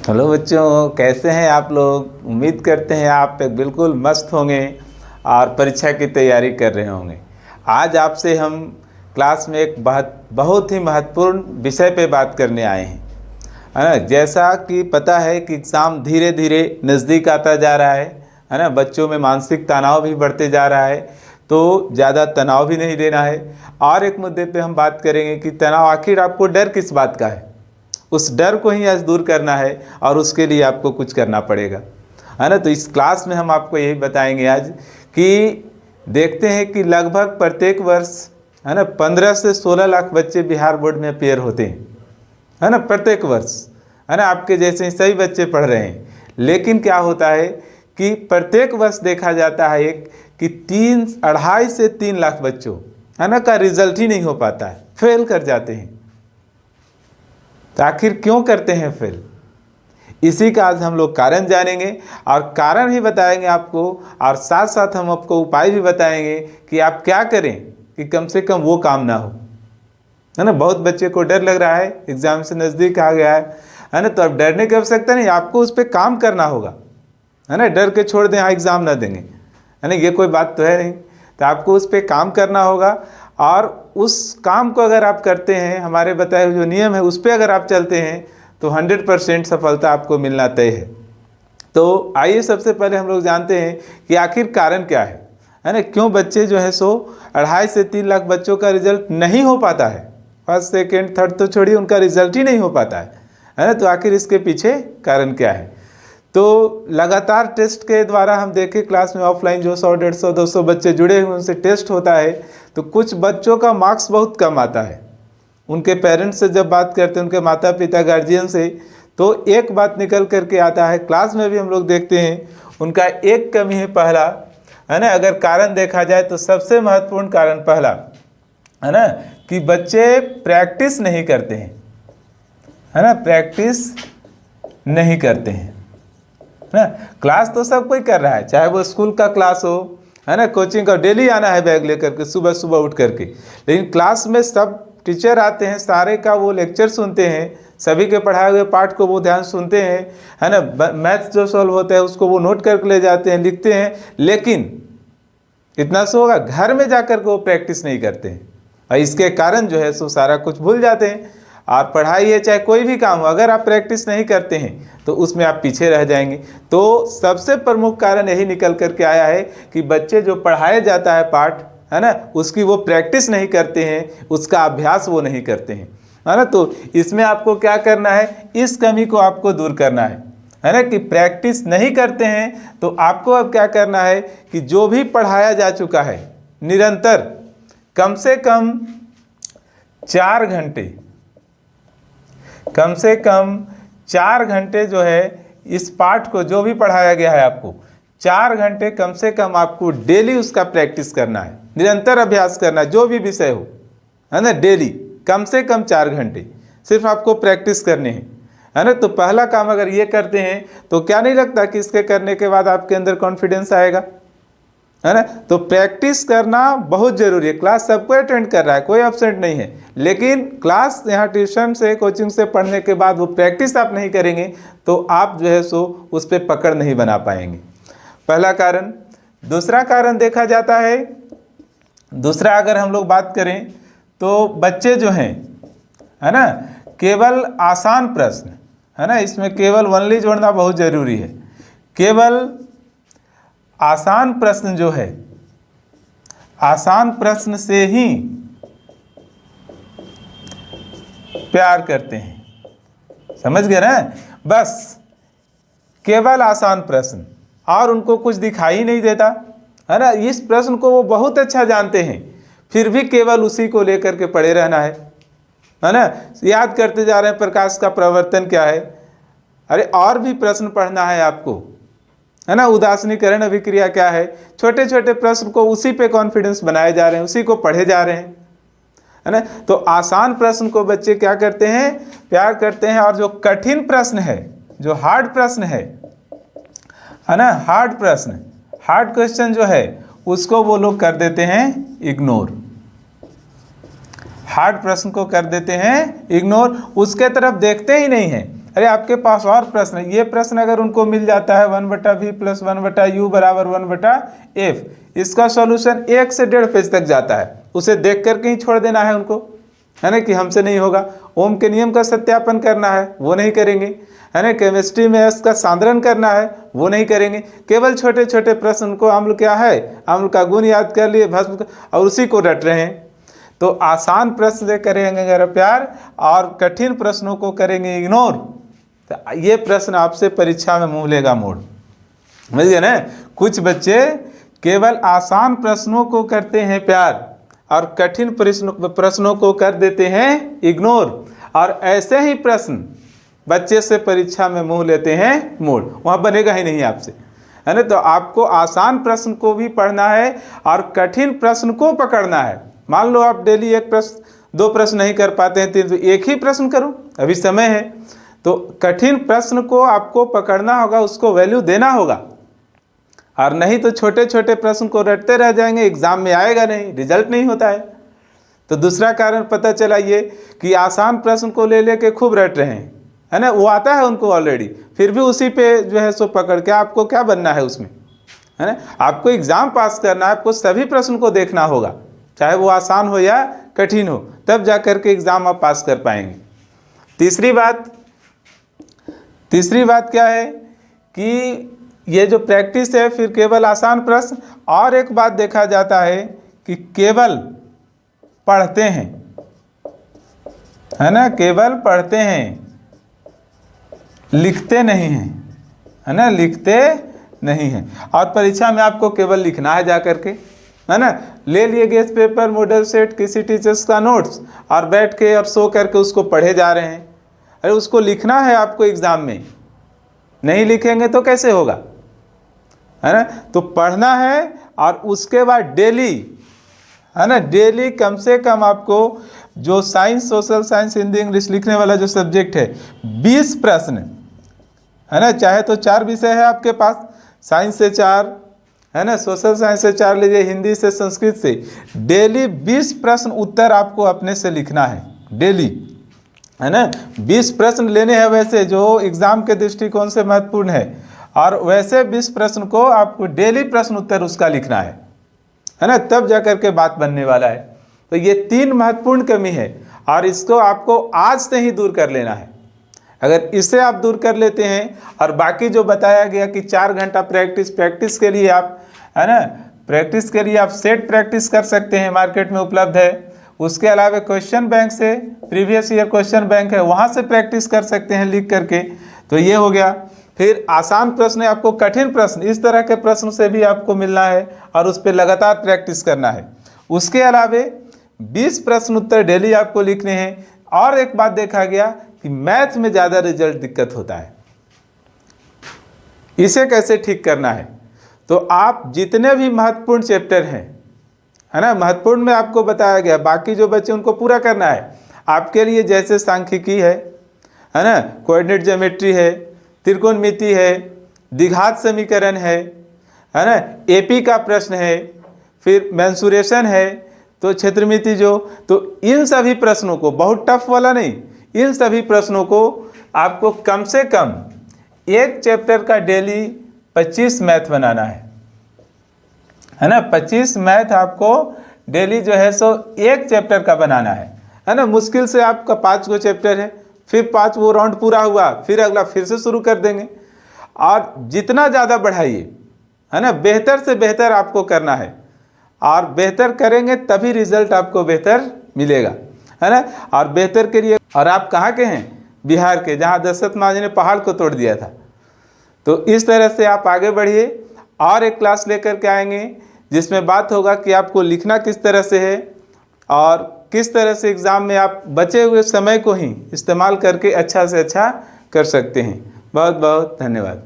Hello बच्चों, कैसे हैं आप लोग। उम्मीद करते हैं आप बिल्कुल मस्त होंगे और परीक्षा की तैयारी कर रहे होंगे। आज आपसे हम क्लास में एक बहुत ही महत्वपूर्ण विषय पे बात करने आए हैं, है ना। जैसा कि पता है कि एग्ज़ाम धीरे धीरे नज़दीक आता जा रहा है ना। बच्चों में मानसिक तनाव भी बढ़ते जा रहा है, तो ज़्यादा तनाव भी नहीं लेना है। और एक मुद्दे पे हम बात करेंगे कि तनाव आखिर आपको डर किस बात का है, उस डर को ही आज दूर करना है और उसके लिए आपको कुछ करना पड़ेगा, है ना। तो इस क्लास में हम आपको यही बताएंगे आज कि देखते हैं कि लगभग प्रत्येक वर्ष, है ना, 15 से 16 लाख बच्चे बिहार बोर्ड में अपेयर होते हैं, है ना, प्रत्येक वर्ष, है ना। आपके जैसे ही सही बच्चे पढ़ रहे हैं, लेकिन क्या होता है कि प्रत्येक वर्ष देखा जाता है कि 2.5 से 3 लाख बच्चों, है ना, का रिजल्ट ही नहीं हो पाता है, फेल कर जाते हैं। तो आखिर क्यों करते हैं फेल, इसी का आज हम लोग कारण जानेंगे और कारण ही बताएंगे आपको, और साथ साथ हम आपको उपाय भी बताएंगे कि आप क्या करें कि कम से कम वो काम ना हो, है ना। बहुत बच्चे को डर लग रहा है, एग्ज़ाम से नज़दीक आ गया है ना। तो अब डरने की आवश्यकता नहीं, आपको उस पर काम करना होगा, है ना। डर के छोड़ दें, हाँ एग्ज़ाम ना देंगे, है ना, ये कोई बात तो है नहीं। तो आपको उस पर काम करना होगा और उस काम को अगर आप करते हैं, हमारे बताए हुए जो नियम है उस पर अगर आप चलते हैं तो 100% सफलता आपको मिलना तय है। तो आइए सबसे पहले हम लोग जानते हैं कि आखिर कारण क्या है ना। क्यों बच्चे जो है 2.5 से 3 लाख बच्चों का रिजल्ट नहीं हो पाता है, फर्स्ट सेकेंड थर्ड तो छोड़िए, उनका रिजल्ट ही नहीं हो पाता है ना। तो आखिर इसके पीछे कारण क्या है। तो लगातार टेस्ट के द्वारा हम देखें, क्लास में ऑफलाइन जो 100, 150, 200 बच्चे जुड़े हुए उनसे टेस्ट होता है, तो कुछ बच्चों का मार्क्स बहुत कम आता है। उनके पेरेंट्स से जब बात करते हैं, उनके माता पिता गार्जियन से, तो एक बात निकल करके आता है। क्लास में भी हम लोग देखते हैं उनका एक कमी है पहला, है ना। अगर कारण देखा जाए तो सबसे महत्वपूर्ण कारण पहला, है ना, कि बच्चे प्रैक्टिस नहीं करते हैं, है ना, प्रैक्टिस नहीं करते हैं, है ना। क्लास तो सब कोई कर रहा है, चाहे वो स्कूल का क्लास हो, है ना, कोचिंग का डेली आना है बैग लेकर के सुबह सुबह उठ करके, लेकिन क्लास में सब टीचर आते हैं, सारे का वो लेक्चर सुनते हैं, सभी के पढ़ाए हुए पाठ को वो ध्यान सुनते हैं, है ना। मैथ्स जो सॉल्व होता है उसको वो नोट करके ले जाते हैं, लिखते हैं, लेकिन इतना सो होगा, घर में जाकर के वो प्रैक्टिस नहीं करते हैं और इसके कारण जो है सो सारा कुछ भूल जाते हैं। और पढ़ाई है चाहे कोई भी काम हो, अगर आप प्रैक्टिस नहीं करते हैं तो उसमें आप पीछे रह जाएंगे। तो सबसे प्रमुख कारण यही निकल करके आया है कि बच्चे जो पढ़ाया जाता है पाठ, है ना, उसकी वो प्रैक्टिस नहीं करते हैं, उसका अभ्यास वो नहीं करते हैं, है ना। तो इसमें आपको क्या करना है, इस कमी को आपको दूर करना है ना, कि प्रैक्टिस नहीं करते हैं। तो आपको अब क्या करना है कि जो भी पढ़ाया जा चुका है निरंतर कम से कम 4 घंटे, कम से कम 4 घंटे जो है इस पाठ को जो भी पढ़ाया गया है आपको 4 घंटे कम से कम आपको डेली उसका प्रैक्टिस करना है, निरंतर अभ्यास करना है, जो भी विषय हो, है ना। डेली कम से कम 4 घंटे सिर्फ आपको प्रैक्टिस करने हैं, है ना। तो पहला काम अगर ये करते हैं तो क्या नहीं लगता कि इसके करने के बाद आपके अंदर कॉन्फिडेंस आएगा, है ना। तो प्रैक्टिस करना बहुत ज़रूरी है। क्लास सबको अटेंड कर रहा है, कोई एब्सेंट नहीं है, लेकिन क्लास यहाँ ट्यूशन से कोचिंग से पढ़ने के बाद वो प्रैक्टिस आप नहीं करेंगे तो आप जो है सो उस पर पकड़ नहीं बना पाएंगे। पहला कारण। दूसरा कारण देखा जाता है, दूसरा अगर हम लोग बात करें तो बच्चे जो हैं, है ना, केवल आसान प्रश्न, है ना, इसमें केवल वनली जोड़ना बहुत ज़रूरी है। केवल आसान प्रश्न जो है, आसान प्रश्न से ही प्यार करते हैं, समझ गए ना। बस केवल आसान प्रश्न, और उनको कुछ दिखाई नहीं देता, है ना। इस प्रश्न को वो बहुत अच्छा जानते हैं, फिर भी केवल उसी को लेकर के पड़े रहना है ना। याद करते जा रहे हैं प्रकाश का प्रवर्तन क्या है, अरे और भी प्रश्न पढ़ना है आपको, है ना। उदासीनीकरण अभिक्रिया क्या है, छोटे छोटे प्रश्न को उसी पे कॉन्फिडेंस बनाए जा रहे हैं, उसी को पढ़े जा रहे हैं, है ना। तो आसान प्रश्न को बच्चे क्या करते हैं, प्यार करते हैं, और जो कठिन प्रश्न है, जो हार्ड प्रश्न है ना, हार्ड प्रश्न, हार्ड क्वेश्चन जो है उसको वो लोग कर देते हैं इग्नोर, हार्ड प्रश्न को कर देते हैं इग्नोर, उसके तरफ देखते ही नहीं हैं, अरे आपके पास और प्रश्न है, ये प्रश्न अगर उनको मिल जाता है 1/v + 1/u = 1/f, इसका सॉल्यूशन 1 से 1.5 पेज तक जाता है, उसे देख करके ही छोड़ देना है उनको, है ना, कि हमसे नहीं होगा। ओम के नियम का सत्यापन करना है, वो नहीं करेंगे, है ना। केमिस्ट्री में इसका सांद्रण करना है, वो नहीं करेंगे। केवल छोटे छोटे प्रश्न को अम्ल क्या है, अम्ल का गुण याद कर लिए, भस्म और उसी को रट रहे हैं। तो आसान प्रश्न करेंगे अगर प्यार, और कठिन प्रश्नों को करेंगे इग्नोर, तो ये प्रश्न आपसे परीक्षा में मुँह लेगा मोड़, समझिए ना। कुछ बच्चे केवल आसान प्रश्नों को करते हैं प्यार और कठिन प्रश्नों को कर देते हैं इग्नोर, और ऐसे ही प्रश्न बच्चे से परीक्षा में मुंह लेते हैं मोड़, वहाँ बनेगा ही नहीं आपसे, है ना। तो आपको आसान प्रश्न को भी पढ़ना है और कठिन प्रश्न को पकड़ना है। मान लो आप डेली एक प्रश्न, 2 प्रश्न नहीं कर पाते हैं, 3, तो एक ही प्रश्न करो, अभी समय है। तो कठिन प्रश्न को आपको पकड़ना होगा, उसको वैल्यू देना होगा, और नहीं तो छोटे छोटे प्रश्न को रटते रह जाएंगे, एग्जाम में आएगा नहीं, रिजल्ट नहीं होता है। तो दूसरा कारण पता चला ये कि आसान प्रश्न को ले लेके खूब रट रहे हैं, है ना, वो आता है उनको ऑलरेडी, फिर भी उसी पे जो है सो पकड़ के आपको क्या बनना है उसमें, है ना। आपको एग्ज़ाम पास करना है, आपको सभी प्रश्न को देखना होगा, चाहे वो आसान हो या कठिन हो, तब जा कर के एग्ज़ाम आप पास कर पाएंगे। तीसरी बात क्या है कि ये जो प्रैक्टिस है, फिर केवल आसान प्रश्न, और एक बात देखा जाता है कि केवल पढ़ते हैं, है ना, केवल पढ़ते हैं, लिखते नहीं हैं, है ना, लिखते नहीं हैं। और परीक्षा में आपको केवल लिखना है जा करके, है ना। ले लिए गेस्ट पेपर, मॉडल सेट, किसी टीचर्स का नोट्स, और बैठ के और सो करके उसको पढ़े जा रहे हैं। अरे उसको लिखना है आपको एग्ज़ाम में, नहीं लिखेंगे तो कैसे होगा, है ना। तो पढ़ना है, और उसके बाद डेली, है ना, डेली कम से कम आपको जो science, social science, Hindi, English लिखने वाला जो सब्जेक्ट है, 20 प्रश्न, है ना, चाहे तो 4 विषय है आपके पास, साइंस से 4, है ना, सोशल साइंस से 4 लीजिए, हिंदी से, संस्कृत से, डेली 20 प्रश्न उत्तर आपको अपने से लिखना है डेली, है ना। 20 प्रश्न लेने हैं वैसे जो एग्ज़ाम के दृष्टिकोण से महत्वपूर्ण है, और वैसे 20 प्रश्न को आपको डेली प्रश्न उत्तर उसका लिखना है ना, तब जा कर के बात बनने वाला है। तो ये 3 महत्वपूर्ण कमी है, और इसको आपको आज से ही दूर कर लेना है। अगर इसे आप दूर कर लेते हैं, और बाकी जो बताया गया कि 4 घंटा प्रैक्टिस के लिए आप, है ना, प्रैक्टिस के लिए आप सेट प्रैक्टिस कर सकते हैं, मार्केट में उपलब्ध है। उसके अलावा क्वेश्चन बैंक से, प्रीवियस ईयर क्वेश्चन बैंक है, वहाँ से प्रैक्टिस कर सकते हैं लिख करके। तो ये हो गया। फिर आसान प्रश्न है, आपको कठिन प्रश्न, इस तरह के प्रश्न से भी आपको मिलना है, और उस पर लगातार प्रैक्टिस करना है। उसके अलावा 20 प्रश्न उत्तर डेली आपको लिखने हैं। और एक बात देखा गया कि मैथ में ज़्यादा रिजल्ट दिक्कत होता है, इसे कैसे ठीक करना है। तो आप जितने भी महत्वपूर्ण चैप्टर हैं, है ना, महत्वपूर्ण में आपको बताया गया, बाकी जो बच्चे उनको पूरा करना है आपके लिए, जैसे सांख्यिकी है ना, कोऑर्डिनेट ज्योमेट्री है, त्रिकोणमिति है, द्विघात समीकरण है ना, एपी का प्रश्न है, फिर मेंसुरेशन है, तो क्षेत्रमिति जो, तो इन सभी प्रश्नों को, बहुत टफ वाला नहीं, इन सभी प्रश्नों को आपको कम से कम एक चैप्टर का डेली 25 मैथ बनाना है ना। 25 मैथ आपको डेली जो है सो एक चैप्टर का बनाना है ना। मुश्किल से आपका 5 गो चैप्टर है, फिर 5 वो राउंड पूरा हुआ, फिर अगला फिर से शुरू कर देंगे। और जितना ज़्यादा बढ़ाइए, है ना, बेहतर से बेहतर आपको करना है, और बेहतर करेंगे तभी रिजल्ट आपको बेहतर मिलेगा, है ना। और बेहतर के लिए, और आप कहाँ के हैं, बिहार के, जहाँ दशरथ मांझी ने पहाड़ को तोड़ दिया था। तो इस तरह से आप आगे बढ़िए, और एक क्लास लेकर के आएंगे जिसमें बात होगा कि आपको लिखना किस तरह से है, और किस तरह से एग्ज़ाम में आप बचे हुए समय को ही इस्तेमाल करके अच्छा से अच्छा कर सकते हैं। बहुत बहुत धन्यवाद।